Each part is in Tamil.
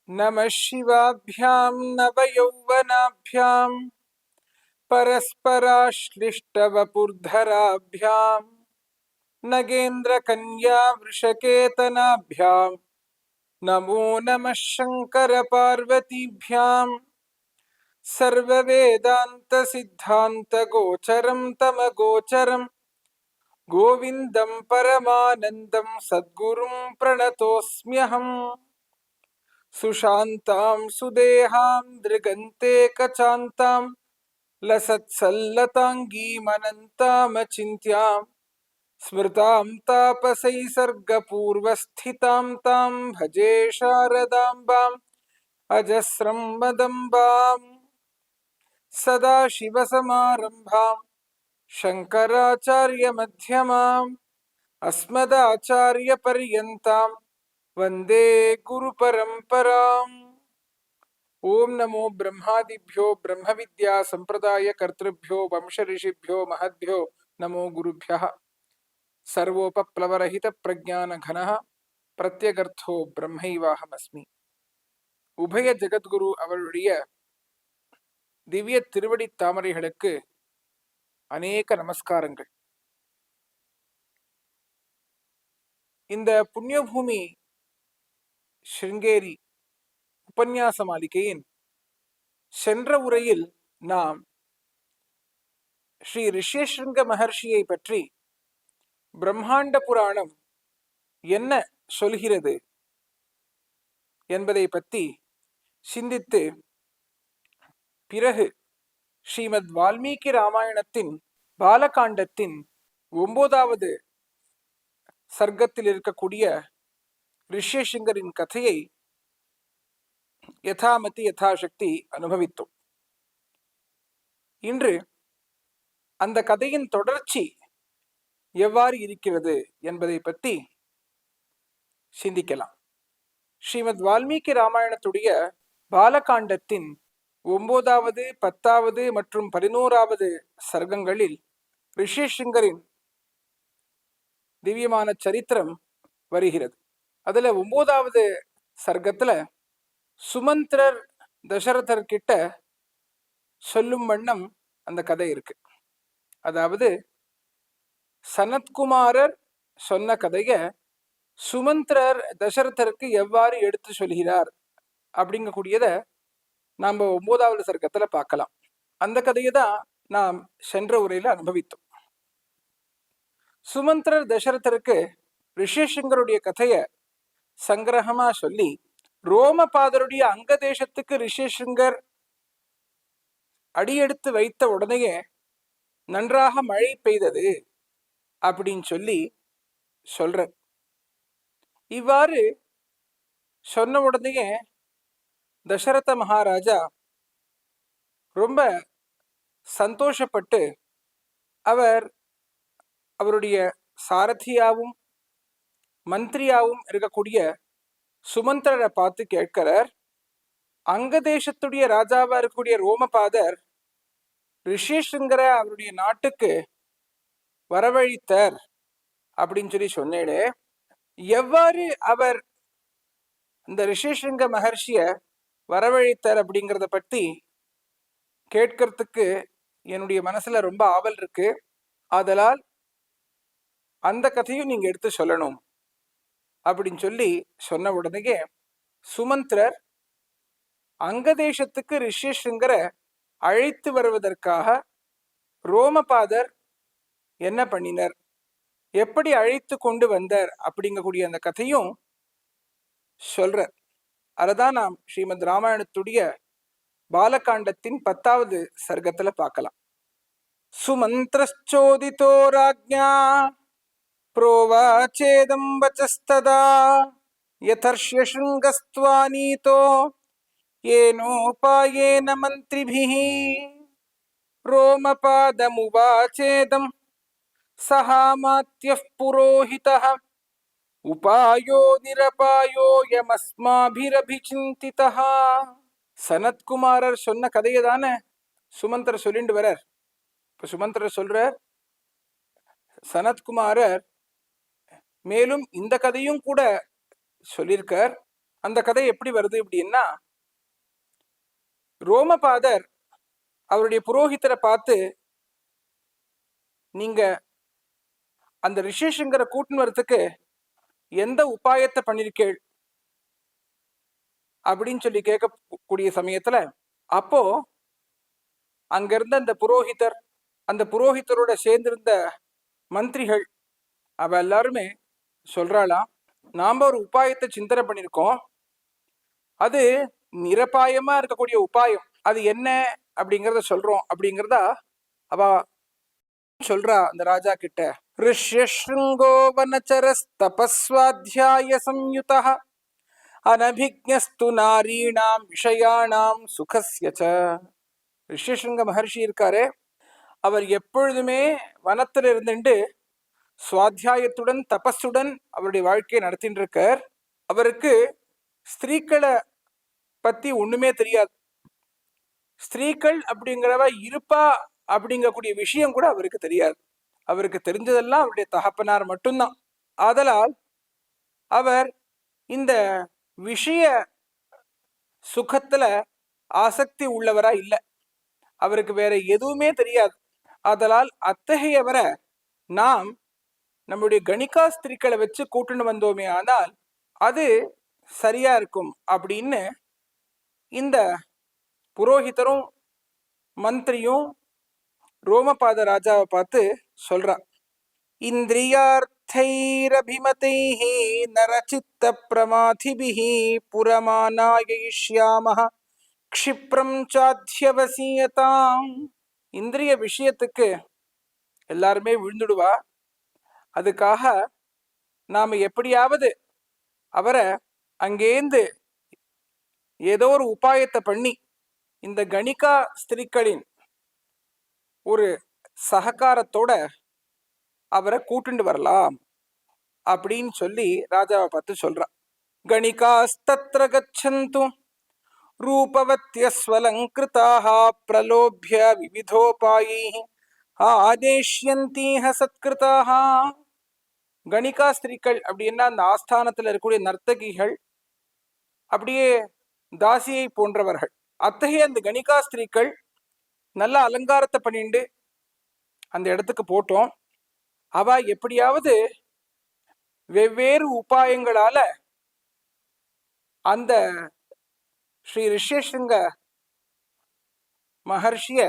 नमः शिवाभ्यां नवयौवनाभ्यां परस्पराश्लिष्टवपुर्धराभ्यां नगेन्द्रकन्या वृषकेतनाभ्यां नमो नमः शङ्करपार्वतीभ्यां सर्ववेदान्तसिद्धान्तगोचरं तमगोचरं गोविन्दं परमानन्दं सद्गुरुं प्रणतोऽस्म्यहम् सुशान्तां सुदेहां दृगन्ते कचान्तां लसत्सल्लताङ्गीमनन्तामचिन्त्यां स्मृतां तापसैसर्गपूर्वस्थितां तां भजे शारदाम्बाम् अजस्रं मदम्बाम् सदाशिवसमारम्भां शङ्कराचार्यमध्यमाम् अस्मदाचार्यपर्यन्तां वन्दे गुरुपरम्पराम्। ओम नमो ब्रह्मादिभ्यो ब्रह्मविद्या संप्रदाय कर्तृभ्यो वंश ऋषिभ्यो महद्भ्यो नमो गुरुभ्यः। सर्वोपप्लवरहित प्रज्ञान घनः प्रत्यगर्थो ब्रह्मैवाहमस्मि। உபய ஜெகத்குரு அவருடைய திவ்ய திருவடி தாமரைகளுக்கு அநேக நமஸ்காரங்கள். இந்த புண்ணியபூமி ஸ்ருங்கேரி உபன்யாச மாளிகையின் சென்ற உரையில் நாம் ஸ்ரீ ரிஷ்யசிருங்க மகர்ஷியை பற்றி பிரம்மாண்ட புராணம் என்ன சொல்கிறது என்பதை பற்றி சிந்தித்து பிறகு ஸ்ரீமத் வால்மீகி ராமாயணத்தின் பாலகாண்டத்தின் 9வது சர்க்கத்தில் இருக்கக்கூடிய ரிஷ்யசிங்கரின் கதையை யதாமதி யதாசக்தி அனுபவித்தோம். இன்று அந்த கதையின் தொடர்ச்சி எவ்வாறு இருக்கிறது என்பதை பற்றி சிந்திக்கலாம். ஸ்ரீமத் வால்மீகி ராமாயணத்துடைய பாலகாண்டத்தின் 9வது 10வது மற்றும் 11வது சர்க்கங்களில் ரிஷ்யசிங்கரின் திவ்யமான சரித்திரம் வருகிறது. அதுல 9வது சர்க்கத்துல சுமந்திரர் தசரதர் கிட்ட சொல்லும் வண்ணம் அந்த கதை இருக்கு. அதாவது சனத்குமாரர் சொன்ன கதைய சுமந்திரர் தசரதருக்கு எவ்வாறு எடுத்து சொல்கிறார் அப்படிங்கக்கூடியத நாம் 9வது சர்க்கத்துல பார்க்கலாம். அந்த கதையை தான் நாம் சென்ற உரையில அனுபவித்தோம். சுமந்திரர் தசரதருக்கு ரிஷ்யசிங்கருடைய கதைய சங்கிரகமா சொல்லி ரோமபாதருடைய அங்க தேசத்துக்கு ரிஷ்யசிங்கர் அடியெடுத்து வைத்த உடனேயே நன்றாக மழை பெய்தது அப்படின்னு சொல்லி சொல்ற. இவ்வாறு சொன்ன உடனேயே தசரத மகாராஜா ரொம்ப சந்தோஷப்பட்டு அவருடைய சாரதியாவும் மந்திரியாவும் இருக்கக்கூடிய சுமந்திரரை பார்த்து கேட்கிறார், அங்க தேசத்துடைய ராஜாவா இருக்கக்கூடிய ரோமபாதர் ரிஷ்யசிங்கரை அவருடைய நாட்டுக்கு வரவழைத்தார் அப்படின்னு சொல்லி சொன்னேனே, எவ்வாறு அவர் இந்த ரிஷ்யசிங்க மகர்ஷிய வரவழைத்தார் அப்படிங்கிறத பற்றி கேட்கறதுக்கு என்னுடைய மனசுல ரொம்ப ஆவல் இருக்கு. ஆதலால் அந்த கதையும் நீங்க எடுத்து சொல்லணும் அப்படின்னு சொல்லி சொன்ன உடனே சுமந்திரர் அங்க தேசத்துக்கு ரிஷ்யசிங்கரை அழைத்து வருவதற்காக ரோமபாதர் என்ன பண்ணினர், எப்படி அழைத்து கொண்டு வந்தார் அப்படிங்கக்கூடிய அந்த கதையும் சொல்ற. அததான் நாம் ஸ்ரீமத் ராமாயணத்துடைய பாலகாண்டத்தின் 10வது சர்க்கத்துல பார்க்கலாம். சுமந்திரச்சோதிதோ ராஜ்ஞா प्रोवाचेदं वचस्तदा यथर्ष्यशृङ्गस्त्वानीतो येनोपायेन मन्त्रिभिः रोमपादमुवाचेदं सहामात्यः पुरोहितः उपायो निरपायो यमस्माभिरभिचिन्तितः. சனத்குமாரர் சொன்ன கதையை தானே சுமந்திரர் சொல்லிட்டு வரார். இப்ப சுமந்திரர் சொல்றார், சனத்குமாரர் மேலும் இந்த கதையும் கூட சொல்லியிருக்கார். அந்த கதை எப்படி வருது அப்படின்னா, ரோமபாதர் அவருடைய புரோகிதரை பார்த்து, நீங்க அந்த ரிஷிசங்கரை கூட்டின்னு வரத்துக்கு எந்த உபாயத்தை பண்ணிருக்கேள் அப்படின்னு சொல்லி கேட்கக்கூடிய சமயத்துல, அப்போ அங்க இருந்த அந்த புரோகிதரோட சேர்ந்திருந்த மந்திரிகள் அவ எல்லாருமே சொல்றாளாம், நாம ஒரு உபாயத்தை சிந்தனை பண்ணிருக்கோம், அது நிரபாயமா இருக்கக்கூடிய உபாயம், அது என்ன அப்படிங்கறத சொல்றோம் அப்படிங்கிறதா அவ சொல்றா அந்த ராஜா கிட்ட. ரிஷ்யஸ்ருங்கோ வனச்சரஸ்தபஸ்வாத்யாய சம்யுதः அனபிக்ஞஸ்து நாரீணாம் விஷயாணாம் சுகஸ்ய ச. ரிஷ்யஸ்ருங்க மகர்ஷி இருக்காரே, அவர் எப்பொழுதுமே வனத்துல இருந்துட்டு சுவாத்தியாயத்துடன் தபஸுடன் அவருடைய வாழ்க்கையை நடத்திட்டு இருக்கார். அவருக்கு ஸ்திரீக்களை பத்தி ஒண்ணுமே தெரியாது. ஸ்திரீக்கள் அப்படிங்கிறவ இருப்பா அப்படிங்கக்கூடிய விஷயம் கூட அவருக்கு தெரியாது. அவருக்கு தெரிஞ்சதெல்லாம் அவருடைய தகப்பனார் மட்டும்தான். ஆதலால் அவர் இந்த விஷய சுகத்துல ஆசக்தி உள்ளவரா இல்லை, அவருக்கு வேற எதுவுமே தெரியாது. ஆதலால் அத்தகையவரை நாம் நம்முடைய கணிகா ஸ்திரீக்களை வச்சு கூட்டுன்னு வந்தோமே ஆனால் அது சரியா இருக்கும் அப்படின்னு இந்த புரோகிதரும் மந்திரியும் ரோமபாத ராஜாவை பார்த்து சொல்றா. இந்திரியார்த்தைரபிமதைஹி நரசித்த பிரமாதிபிஹி புரமானாயிஷ்யாமஹ க்ஷிப்ரம் சாத்யவசீயதாம். இந்திரிய விஷயத்துக்கு எல்லாருமே விழுந்துடுவா. அதுக்காக நாம எப்படியாவது அவரை அங்கேந்து ஏதோ ஒரு உபாயத்தை பண்ணி இந்த கணிகா ஸ்திரீக்களின் ஒரு சககாரத்தோட அவரை கூட்டுண்டு வரலாம் அப்படின்னு சொல்லி ராஜாவை பார்த்து சொல்றா. கணிகாஸ்தத்ர கச்சந்து ரூபவத்யஸ்வலங்கிருதாக பிரலோபிய விவிதோபாயைஹி ஆதேஷ்யந்தீஹ சத்கிருதாக. கணிகா ஸ்திரீக்கள் அப்படின்னா அந்த ஆஸ்தானத்துல இருக்கக்கூடிய நர்த்தகிகள், அப்படியே தாசியை போன்றவர்கள். அத்தகைய அந்த கணிகா ஸ்திரீக்கள் நல்ல அலங்காரத்தை பண்ணிண்டு அந்த இடத்துக்கு போட்டோம். அவ எப்படியாவது வெவ்வேறு உபாயங்களால அந்த ஸ்ரீ ரிஷ்யசிங்க மகர்ஷிய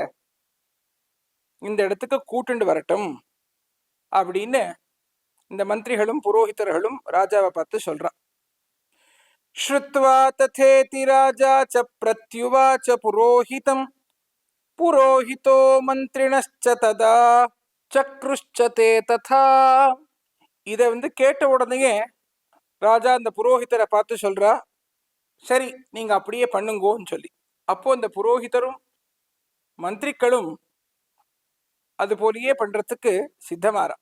இந்த இடத்துக்கு கூட்டுண்டு வரட்டும் அப்படின்னு இந்த மந்திரிகளும் புரோகிதர்களும் ராஜாவை பார்த்து சொல்றான். ஸ்ருத்வா ததேதி ராஜா ச பிரத்யுவாச புரோஹிதம் புரோஹிதோ மந்திரிணச்ச ததா சக்ருஷ்சதே ததா. இதை கேட்ட உடனேயே ராஜா அந்த புரோஹிதரை பார்த்து சொல்றா, சரி நீங்க அப்படியே பண்ணுங்கோன்னு சொல்லி. அப்போ அந்த புரோஹிதரும் மந்திரிகளும் அது போலயே பண்றதுக்கு சித்தமாறா.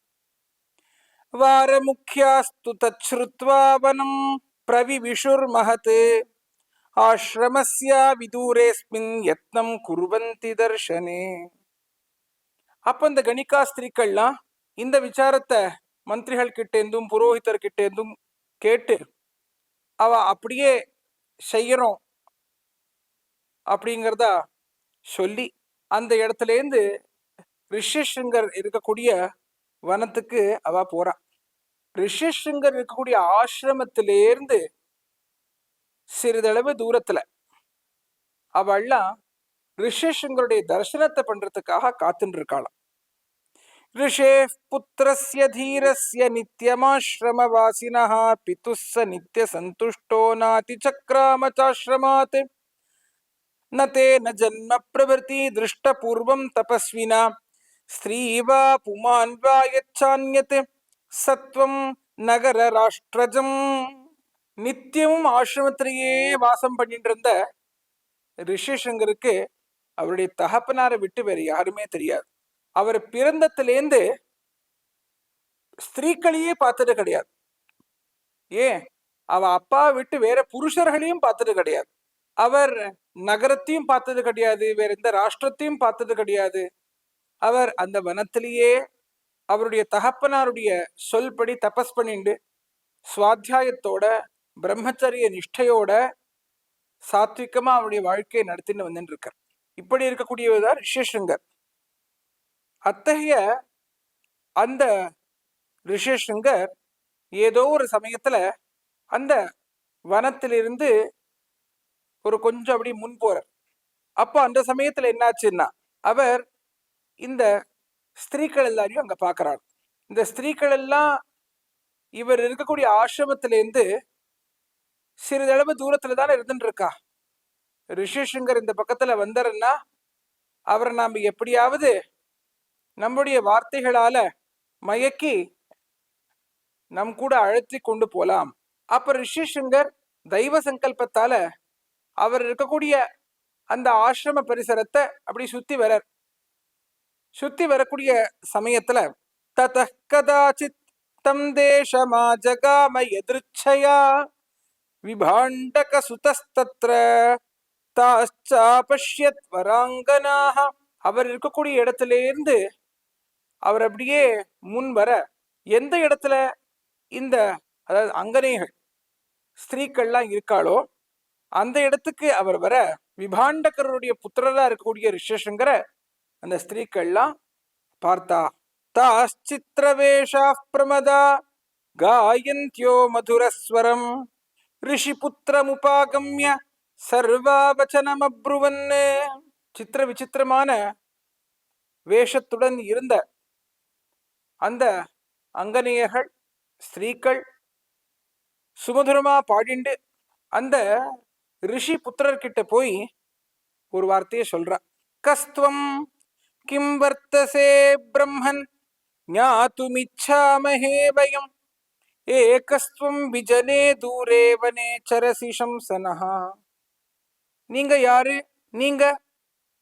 வார முக்கியாஸ்து தச்ருத்வா வனம் பிரவிவிஷுர் மஹத் ஆஸ்ரமஸ்யா விதூரேஸ்மின் யத்னம் குர்வந்தி தர்ஷனே. அப்ப இந்த கணிகா ஸ்திரீக்கள்லாம் இந்த விசாரத்தை மந்திரிகள் கிட்டேந்தும் புரோஹிதர் கிட்டேந்தும் கேட்டு அவ அப்படியே செய்யறோம் அப்படிங்கிறதா சொல்லி அந்த இடத்துலேருந்து ரிஷிசிங்கர் இருக்கக்கூடிய வனத்துக்கு அவ போறா. ரிஷிசிங்கர் இருக்கக்கூடிய ஆசிரமத்திலேருந்து சிறிதளவு தூரத்துல அவள்லாம் ரிஷிசிங்கருடைய தரிசனத்தை பண்றதுக்காக காத்துட்டு இருக்காளாம். ரிஷே புத்திரஸ்ய தீரஸ்ய நித்யமாஸ்ரமவாசினஹ பிதுஸ்ஸ நித்ய சந்துஷ்டோ நாதி சக்ராமச்சாஸ்ரமாத் நதேன ஜன்ம பிரவர்த்தி திருஷ்ட பூர்வம் தபஸ்வினா ஸ்ரீவா புமான் வா யச்சான்யத் சத்வம் நகர ராஷ்டிரஜம். நித்தியமும் ஆசிரமத்திலேயே வாசம் பண்ணிட்டு இருந்த ரிஷிசங்கருக்கு அவருடைய தகப்பனாரை விட்டு வேற யாருமே தெரியாது. அவர் பிறந்தத்திலேருந்து ஸ்திரீக்களையே பார்த்தது கிடையாது. ஏன், அவ அப்பா விட்டு வேற புருஷர்களையும் பார்த்தது கிடையாது. அவர் நகரத்தையும் பார்த்தது கிடையாது, வேற எந்த ராஷ்டிரத்தையும் பார்த்தது கிடையாது. அவர் அந்த வனத்திலேயே அவருடைய தகப்பனாருடைய சொல்படி தபஸ் பண்ணிண்டு சுவாத்தியாயத்தோட பிரம்மச்சரிய நிஷ்டையோட சாத்விகமா அவருடைய வாழ்க்கையை நடத்தின்னு வந்துட்டு இருக்கார். இப்படி இருக்கக்கூடியவர்தான் ரிஷிசங்கர். அத்தகைய அந்த ரிஷிசங்கர் ஏதோ ஒரு சமயத்துல அந்த வனத்திலிருந்து ஒரு கொஞ்சம் அப்படி முன் போறார். அப்போ அந்த சமயத்துல என்னாச்சுன்னா, அவர் இந்த ஸ்திரீக்கள் எல்லாரையும் அங்க பாக்குறார். இந்த ஸ்திரீக்கள் எல்லாம் இவர் இருக்கக்கூடிய ஆசிரமத்திலேருந்து சிறிதளவு தூரத்துல தானே இருந்துட்டு இருக்கா. ரிஷிசங்கர் இந்த பக்கத்துல வந்தாருன்னா அவரை நாம எப்படியாவது நம்முடைய வார்த்தைகளால மயக்கி நம் கூட அழைத்தி கொண்டு போலாம். அப்ப ரிஷிசங்கர் தெய்வ சங்கல்பத்தால அவர் இருக்கக்கூடிய அந்த ஆசிரம பரிசரத்தை அப்படி சுத்தி வரக்கூடிய சமயத்துல ததः கதாசித் தம் தேசமா ஜகாம எதிர்ச்சயா விபாண்டக சுதஸ்தத்ர தாச்சாபஷ்யத் வராங்கனாக. அவர் இருக்கக்கூடிய இடத்துல இருந்து அவர் அப்படியே முன் வர, எந்த இடத்துல இந்த அதாவது அங்கனைகள் ஸ்திரீக்கள்லாம் இருக்காளோ அந்த இடத்துக்கு அவர் வர, விபாண்டகருடைய புத்திரரா இருக்கக்கூடிய ரிஷிசங்கர அந்த ஸ்திரீக்கள்லாம் பார்த்தா. தாச்சித்ரவேஷா பிரமதா காயந்தியோ மதுரஸ்வரம் ரிஷிபுத்திரமுபாகம்ய சர்வாவச்சனம் அப்ருவன். சித்திர விசித்திரமான வேஷத்துடன் இருந்த அந்த அங்கனியர்கள் ஸ்திரீக்கள் சுமதுரமா பாடிண்டு அந்த ரிஷி புத்திரர்கிட்ட போய் ஒரு வார்த்தையை சொல்றா. கஸ்துவம் கிம் வர்த்தசே பிரம்மன் ஞாதுமிச்சாமஹே வயம் ஏகஸ்துவம் விஜனே தூரே வனே சரசி சம்சனஹா. நீங்க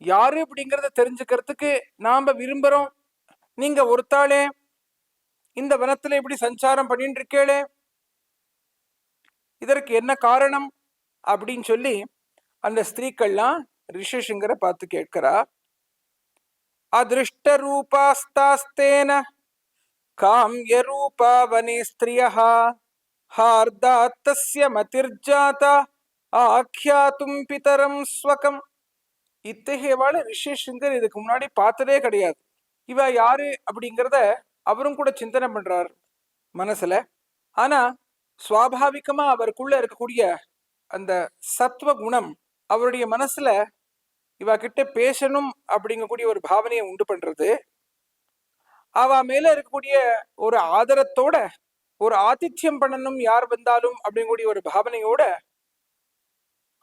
யாரு அப்படிங்கறத தெரிஞ்சுக்கிறதுக்கு நாம விரும்புறோம். நீங்க ஒருத்தாளே இந்த வனத்துல இப்படி சஞ்சாரம் பண்ணிட்டு இருக்கேளே, இதற்கு என்ன காரணம் அப்படின்னு சொல்லி அந்த ஸ்திரீக்கள்லாம் ரிஷிசங்கரை பார்த்து கேட்கிறா. அதிருஷ்ட ரூபாஸ்தாஸ்தேன காம்ய ரூபா வனே ஸ்திரியஹ ஹார்தாத்தஸ்ய மதிர்ஜாதா ஆக்யாதும் பிதரம் ஸ்வகம். இத்தகையவாள ரிஷிசங்கர் இதுக்கு முன்னாடி பார்த்ததே கிடையாது. இவ யாரு அப்படிங்கிறத அவரும் கூட சிந்தனை பண்றார் மனசுல. ஆனா சுவாபாவிகமா அவருக்குள்ள இருக்கக்கூடிய அந்த சத்துவ குணம் அவருடைய மனசுல இவ கிட்ட பேசணும் அப்படிங்கக்கூடிய ஒரு பாவனையை உண்டு பண்றது. அவ மேல இருக்கக்கூடிய ஒரு ஆதரத்தோட ஒரு ஆதித்யம் பண்ணணும் யார் வந்தாலும் அப்படிங்கக்கூடிய ஒரு பாவனையோட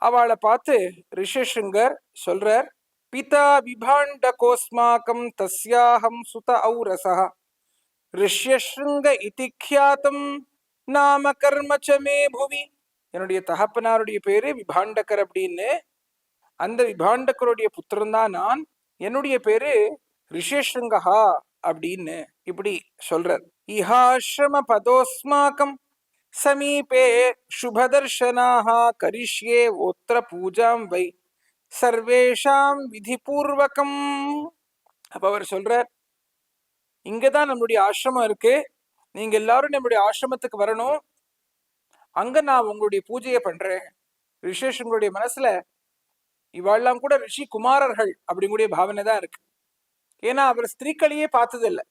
அவளை பார்த்து ரிஷிசங்கர் சொல்றார். பிதா விபாண்ட கோஸ்மாக்கம் தஸ்யாஹம் சுத ஔரசஹ ரிஷ்யஸ்ருங்க இதிக்யாதம் நாம கர்மச்சமே புவி. என்னுடைய தகப்பனாருடைய பேரு விபாண்டகர் அப்படின்னு, அந்த விபாண்டகருடைய புத்திரன் தான் நான். என்னுடைய பேரு ரிஷிஸ்ருங்கஹா அப்படின்னு இப்படி சொல்றார். இஹாஸ்ரம பதோஸ்மாக்கம் சமீபே சுபதர்ஷனாக கரிஷ்யே ஓத்திர பூஜாம் வை சர்வேஷாம் விதிபூர்வகம். அப்ப அவர் சொல்றார், இங்கதான் நம்மளுடைய ஆசிரமம் இருக்கு, நீங்க எல்லாரும் நம்முடைய ஆசிரமத்துக்கு வரணும், அங்க நான் உங்களுடைய பூஜையை பண்றேன். ரிஷிசங்கருடைய மனசுல இவாள்லாம் கூட ரிஷி குமாரர்கள் அப்படிங்கூடிய பாவனை தான் இருக்கு. ஏன்னா அவர் ஸ்திரீக்களையே பார்த்தது இல்லை.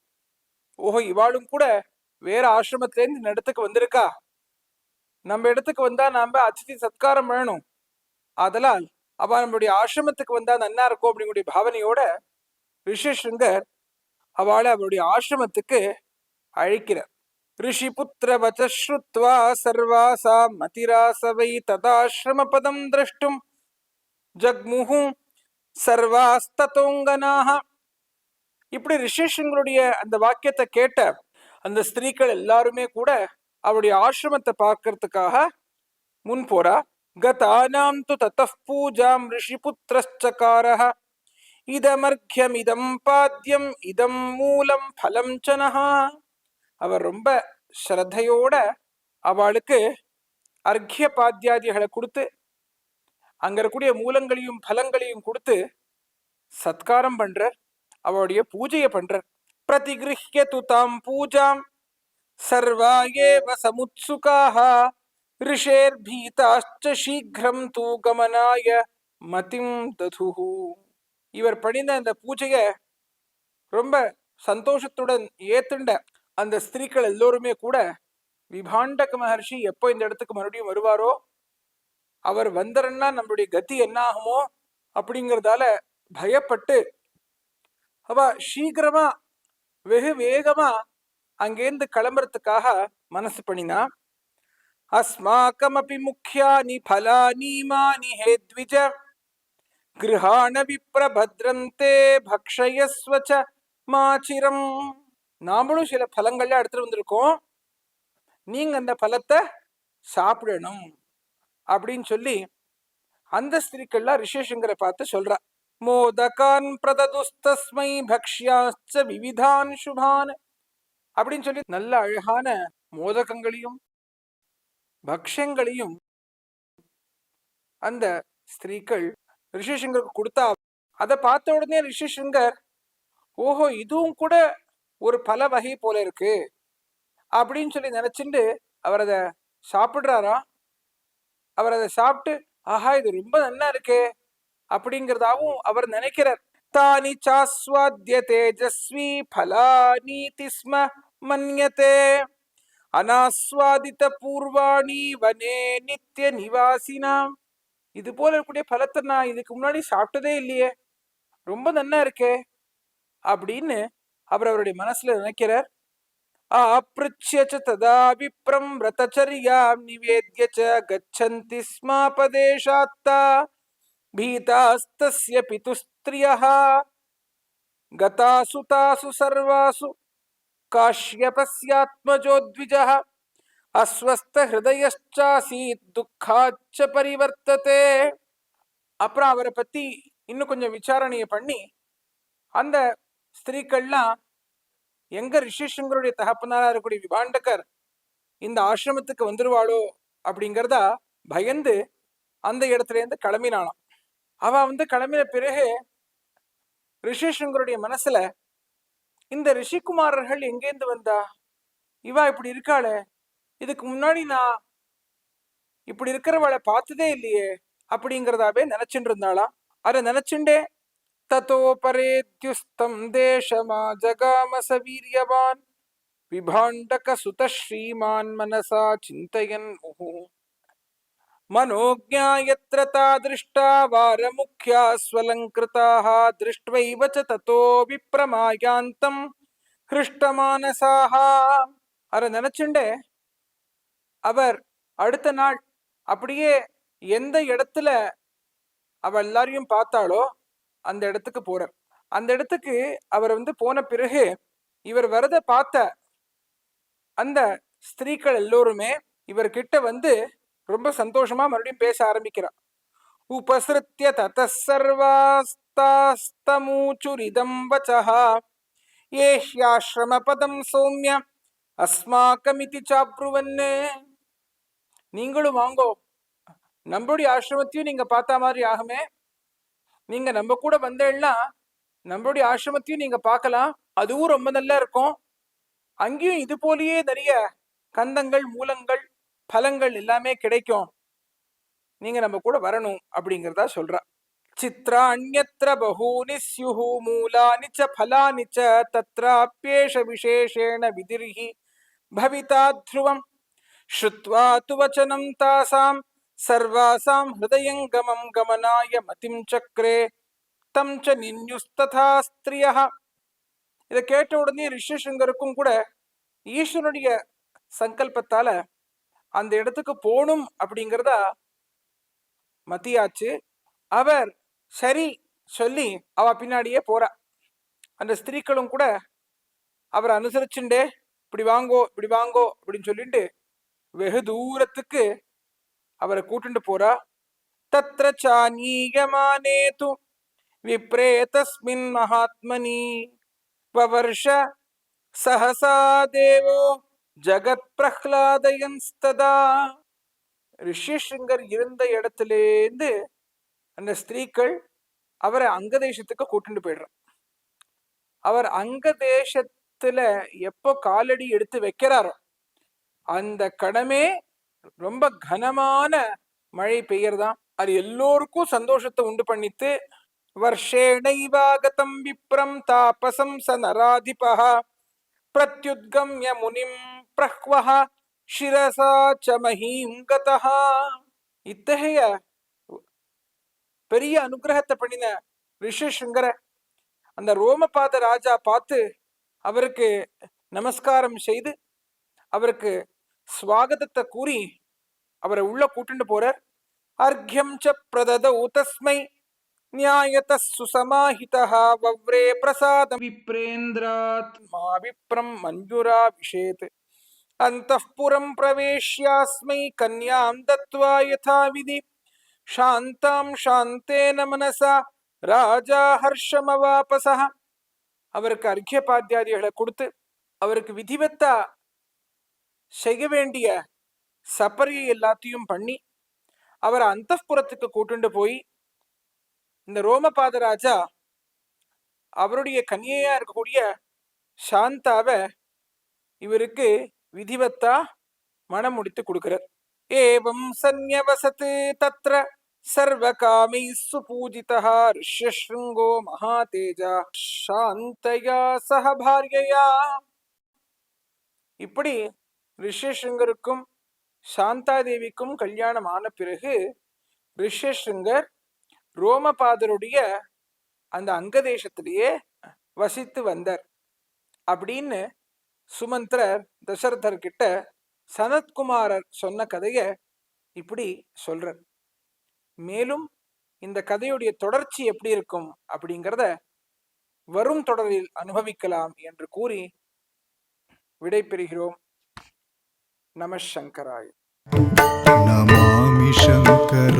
ஓஹோ, இவாளும் கூட வேற ஆசிரமத்திலேருந்து இந்த இடத்துக்கு வந்திருக்கா, நம்ம இடத்துக்கு வந்தா நாம அதிதி சத்காரம் பண்ணணும், அதனால் அவ நம்மளுடைய ஆசிரமத்துக்கு வந்தா நன்னா இருக்கும் அப்படிங்கக்கூடிய பாவனையோட ரிஷிசங்கர் அவளை அவருடைய ஆசிரமத்துக்கு அழைக்கிறார். ரிஷி புத்திர வச்ச்ருத்வா சர்வாசா மதிராசவை ததாசிரம பதம் திரஷ்டும் ஜக்முஹு சர்வாஸ்ததோங்கனாஹ. இப்படி ரிஷிசங்கருடைய அந்த வாக்கியத்தை கேட்ட அந்த ஸ்திரீக்கள் எல்லாருமே கூட அவருடைய ஆசிரமத்தை பார்க்கறதுக்காக முன் போறா. கதானாம் து ததஃ பூஜாம் ரிஷிபுத்திரச்சகாரஹ இதமர்க்யம் இதம் பாத்யம் இதம் மூலம் பலம் சனஹா. அவர் ரொம்ப ஸ்ரத்தையோட அவளுக்கு அர்க்ய பாத்தியாதிகளை கொடுத்து அங்க இருக்கக்கூடிய மூலங்களையும் பலங்களையும் கொடுத்து சத்காரம் பண்றார், அவளுடைய பூஜையை பண்றார். பிரதிகிருஹ்ய துதாம் பூஜாம் சர்வாயேவ சமுத்சுகாஹ ரிஷேர்பீதாச்ச சீக்கிரம் தூ கமனாய மதிம் ததுஹு. இவர் பண்ணின அந்த பூஜைய ரொம்ப சந்தோஷத்துடன் ஏத்துண்ட அந்த ஸ்திரீகள் எல்லோருமே கூட விபாண்டக மகர்ஷி எப்போ இந்த இடத்துக்கு மறுபடியும் வருவாரோ, அவர் வந்தரன்னா நம்மளுடைய கதி என்ன ஆகுமோ அப்படிங்கறதால பயப்பட்டு அவ சீக்கிரமா வெகு வேகமா அங்கேருந்து கிளம்புறதுக்காக மனசு பண்ணினா. அஸ்மாக்கமபி முக்கியானி பலானி மானி ஹே த்விஜ கிருஹாண விப்ரபத்ரந்தே பக்ஷயஸ்வச மாச்சிரம். நாமளும் சில பழங்கள்லாம் எடுத்துட்டு வந்திருக்கோம், நீங்க அந்த பழத்தை சாப்பிடணும் அப்படின்னு சொல்லி அந்த ஸ்திரீக்கள்லாம் ரிஷேஷங்கரை பார்த்து சொல்றா. மோதகான் பிரததுஸ்தஸ்மை பக்ஷ்யாச்ச விவிதான் சுபான் அப்படின்னு சொல்லி நல்ல அழகான மோதகங்களையும் பக்ஷங்களையும் அந்த ஸ்திரீகள் ரிஷிசங்கருக்கு கொடுத்தா. அதை பார்த்த உடனே ரிஷிசங்கர், ஓஹோ இதுவும் கூட ஒரு பல வகை போல இருக்கு அப்படின்னு சொல்லி நினைச்சுட்டு அவர் அதை சாப்பிடுறாரா. அவர் அதை சாப்பிட்டு ஆஹா இது ரொம்ப நல்லா இருக்கே அப்படிங்கிறதாவும் அவர் நினைக்கிறார். தானி சாஸ்வாத்ய தேஜஸ்வி பலானீதி ஸ்ம மன்யதே அனாஸ்வாதித பூர்வாணி வனே நித்திய நிவாசினாம். இது போல இருக்கக்கூடிய பலத்தை நான் இதுக்கு முன்னாடி சாப்பிட்டதே இல்லையே, ரொம்ப நல்லா இருக்கே அப்படின்னு அவர் அவருடைய மனசுல நினைக்கிறார். ஆப்ருச்ய ததா விப்ரம் ரதச்சர்யாம் நிவேத்ய ச கச்சந்தி ஸ்மாபதேஷாத்தா பீதாஸ்தஸ்ய பிதுஸ்த்ரியஹ கதாசு தாசு சர்வாசு காஷ்யபஸ்யாத்மஜோத்விஜஹ அஸ்வஸ்த ஹிருதயச்சாசீத் துக்காச்ச பரிவர்த்ததே. அப்புறம் அவரை பத்தி இன்னும் கொஞ்சம் விசாரணையை பண்ணி அந்த ஸ்திரீக்கள்லாம் எங்க ரிஷிசங்கருடைய தகப்பனாரா இருக்கக்கூடிய விபாண்டகர் இந்த ஆசிரமத்துக்கு வந்துருவாளோ அப்படிங்கிறதா பயந்து அந்த இடத்துல இருந்து கிளம்பினாலாம். அவ கிளம்பின பிறகு ரிஷிசங்கருடைய மனசுல இந்த ரிஷிகுமாரர்கள் எங்கேருந்து வந்தா, இவா இப்படி இருக்காளே, இதுக்கு முன்னாடி நான் இப்படி இருக்கிறவளை பார்த்ததே இல்லையே அப்படிங்கிறதாவே நினைச்சுட்டு இருந்தாளாம். அதை நினைச்சுண்டே ததோ பரேத்யுஸ்தம் தேசமா ஜகாமச வீரியவான் விபாண்டக சுத ஸ்ரீமான் மனசா சிந்தயன் மனோஜ்ஞாயத்ர தாதிருஷ்டா வாரமுக்யா ஸ்வலங்கிருதாः திருஷ்ட்வைவ ச ததோ விப்ரமாயாந்தம் ஹிருஷ்டமானசாः. அதை நினைச்சுண்டே அவர் அடுத்த நாள் அப்படியே எந்த இடத்துல அவ எல்லாரையும் பார்த்தாளோ அந்த இடத்துக்கு போறார். அந்த இடத்துக்கு அவர் போன பிறகு இவர் வரத பார்த்த அந்த ஸ்திரீகள் எல்லோருமே இவர்கிட்ட ரொம்ப சந்தோஷமா மறுபடியும் பேச ஆரம்பிக்கிறார். உபசிருத்ய ததः சர்வாஸ்தாஸ்தமூச்சுரிதம் வசஹ ஏஹ்யாஸ்ரம பதம் சௌம்ய அஸ்மாகமிதி சாப்ருவன்னே. நீங்களும் வாங்கோ, நம்மளுடைய ஆசிரமத்தையும் நீங்க பார்த்த மாதிரி ஆகுமே, நீங்க நம்ம கூட வந்தேன்னா நம்மளுடைய ஆசிரமத்தையும் நீங்க பார்க்கலாம், அதுவும் ரொம்ப நல்லா இருக்கும், அங்கேயும் இது போலயே நிறைய கந்தங்கள் மூலங்கள் பலங்கள் எல்லாமே கிடைக்கும், நீங்க நம்ம கூட வரணும் அப்படிங்கிறதா சொல்றா. சித்ராண்யத்ர பகூனி ஸ்யுஹு மூலானி ச பலானி ச தத்ராப்யேஷ விசேஷேண விதிர்ஹி பவிதா த்ருவம் ஸ்ருத்வா து வசனம் தாசாம் சர்வாசாம் ஹிருதயங்கமம் கமனாய மதிம் சக்ரே தம் ச நின்யுஸ்ததா ஸ்திரியஹ. இதை கேட்ட உடனே ரிஷிசங்கருக்கும் கூட ஈஸ்வரனுடைய சங்கல்பத்தால அந்த இடத்துக்கு போகணும் அப்படிங்கிறதா மத்தியாச்சு. அவர் சரி சொல்லி அவ பின்னாடியே போறா. அந்த ஸ்திரீக்களும் கூட அவரை அனுசரிச்சுண்டே இப்படி வாங்கோ இப்படி வாங்கோ அப்படின்னு சொல்லிட்டு வெகு தூரத்துக்கு அவரை கூட்டுண்டு போறா. தத்ர சானீயமானே து விப்ரே தஸ்மின் மகாத்மனி வவர்ஷ சஹசா தேவோ ஜகத் பிரஹ்லாதயன்ஸ்ததா. ரிஷிசிங்கர் இருந்த இடத்திலேருந்து அந்த ஸ்திரீக்கள் அவரை அங்க தேசத்துக்கு கூட்டுண்டு போயிடுறார். அவர் அங்க தேசத்துல எப்போ காலடி எடுத்து வைக்கிறாரோ அந்த கடமே ரொம்ப கனமான மழை பெய்யறதாம். அது எல்லோருக்கும் சந்தோஷத்தை உண்டு பண்ணித்து வர்ஷேணைவாகதம் விப்ரம் தாபசம் ச நராதிபஹ பிரத்யுத்கம்ய முனிம் பிரஹ்வஹ சிரசா ச மஹீம் கதஹ. இத்தகைய பெரிய அனுகிரகத்தை பண்ணின ரிஷிசிங்கர அந்த ரோமபாத ராஜா பார்த்து அவருக்கு நமஸ்காரம் செய்து அவருக்கு ஸ்வாகதத்தை கூறி அவரை உள்ள கூட்டிட்டு போறார். அர்க்யம் ச பிரததௌ தஸ்மை நியாயத சுசமாஹிதஹ வவ்ரே பிரசாத விப்ரேந்திராத் மா விப்ரம் மஞ்சுரா விஷேத் அந்தఃபுரம் பிரவேஷ்யாஸ்மை கன்யாம் தத்வா யதாவிதி சாந்தாம் சாந்தேன மனசா ராஜா ஹர்ஷமவாபசஹ. அவருக்கு அர்க்ய பாத்தியாதிகளை கொடுத்து அவருக்கு விதிவத்தா செய்ய வேண்டிய சப்பரியை எல்லாத்தையும் பண்ணி அவரை அந்தப்புறத்துக்கு கூட்டுண்டு போய் இந்த ரோமபாத ராஜா அவருடைய கன்னியா இருக்கக்கூடிய சாந்தாவை இவருக்கு விதிவத்தா மனம் முடித்து கொடுக்கிறார். ஏவம் சந்நியவசத் தத்ர சர்வகாமை சுபூஜிதः ரிஷ்யஸ்ருங்கோ மகாதேஜா சாந்தயா சஹ பாரியயா. இப்படி ரிஷ்யஸ்ருங்கருக்கும் சாந்தாதேவிக்கும் கல்யாணம் ஆன பிறகு ரிஷ்யஸ்ருங்கர் ரோமபாதருடைய அந்த அங்கதேசத்திலேயே வசித்து வந்தார் அப்படின்னு சுமந்திரர் தசரதர் கிட்ட சனத்குமாரர் சொன்ன கதையை இப்படி சொல்றார். மேலும் இந்த கதையுடைய தொடர்ச்சி எப்படி இருக்கும் அப்படிங்கிறத வரும் தொடரில் அனுபவிக்கலாம் என்று கூறி விடை பெறுகிறோம். நம சங்கராய. நமாமி சங்கர